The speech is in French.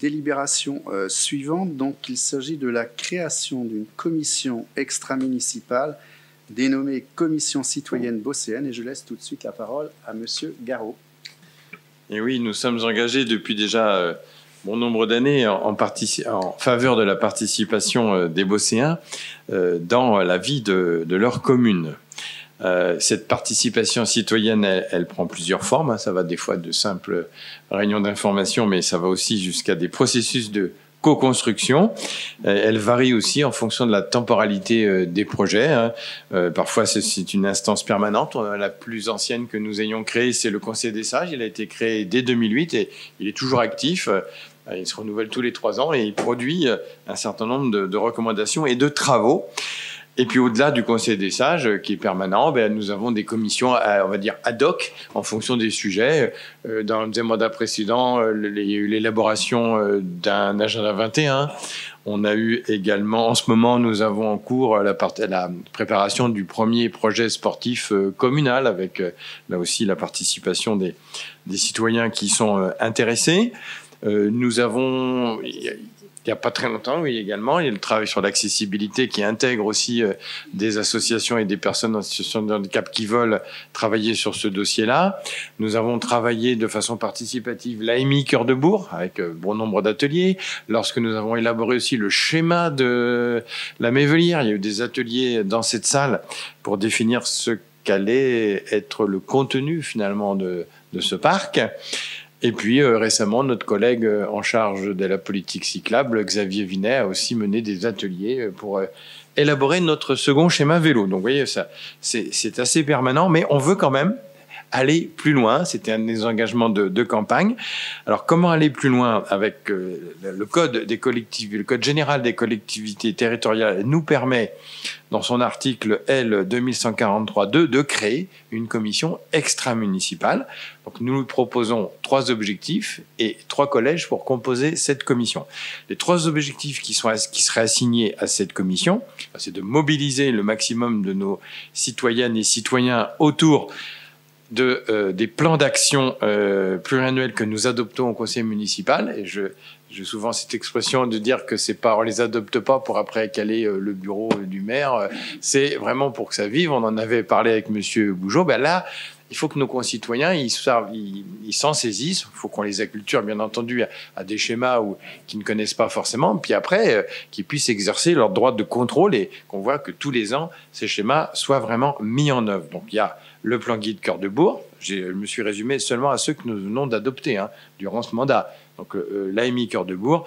délibérations suivantes. Donc, il s'agit de la création d'une commission extra-municipale dénommée Commission citoyenne bosséenne. Et je laisse tout de suite la parole à Monsieur Garot. Et oui, nous sommes engagés depuis déjà bon nombre d'années en faveur de la participation des Bosséens dans la vie de leur commune. Cette participation citoyenne, elle prend plusieurs formes. Ça va des fois de simples réunions d'information, mais ça va aussi jusqu'à des processus de co-construction. Elle varie aussi en fonction de la temporalité des projets. Parfois, c'est une instance permanente. La plus ancienne que nous ayons créée, c'est le Conseil des sages. Il a été créé dès 2008 et il est toujours actif. Il se renouvelle tous les 3 ans et il produit un certain nombre de recommandations et de travaux. Et puis au-delà du Conseil des sages, qui est permanent, nous avons des commissions, on va dire ad hoc, en fonction des sujets. Dans les mandats précédents, il y a eu l'élaboration d'un agenda 21. On a eu également, en ce moment, nous avons en cours la préparation du premier projet sportif communal, avec là aussi la participation des citoyens qui sont intéressés. Nous avons... Il n'y a pas très longtemps, oui, également, il y a le travail sur l'accessibilité qui intègre aussi des associations et des personnes en situation de handicap qui veulent travailler sur ce dossier-là. Nous avons travaillé de façon participative l'AMI Cœur de Bourg avec bon nombre d'ateliers. Lorsque nous avons élaboré aussi le schéma de la Mévelière, il y a eu des ateliers dans cette salle pour définir ce qu'allait être le contenu finalement de ce parc. Et puis récemment, notre collègue en charge de la politique cyclable, Xavier Vinet, a aussi mené des ateliers pour élaborer notre second schéma vélo. Donc vous voyez, ça, c'est assez permanent, mais on veut quand même aller plus loin. C'était un des engagements de campagne. Alors comment aller plus loin avec le code des collectivités, le code général des collectivités territoriales nous permet, dans son article L 2143.2, de créer une commission extra-municipale. Donc nous lui proposons 3 objectifs et 3 collèges pour composer cette commission. Les 3 objectifs qui seraient assignés à cette commission, c'est de mobiliser le maximum de nos citoyennes et citoyens autour des plans d'action pluriannuels que nous adoptons au conseil municipal. Et j'ai souvent cette expression de dire que c'est pas, on les adopte pas pour après caler le bureau du maire. C'est vraiment pour que ça vive. On en avait parlé avec Monsieur Bougeot. Là, il faut que nos concitoyens ils s'en saisissent. Il faut qu'on les acculture, bien entendu, à des schémas qu'ils ne connaissent pas forcément. Puis après, qu'ils puissent exercer leur droit de contrôle et qu'on voit que tous les ans, ces schémas soient vraiment mis en œuvre. Donc il y a le plan guide Cœur de Bourg. Je me suis résumé seulement à ceux que nous venons d'adopter durant ce mandat. Donc l'AMI Cœur de Bourg,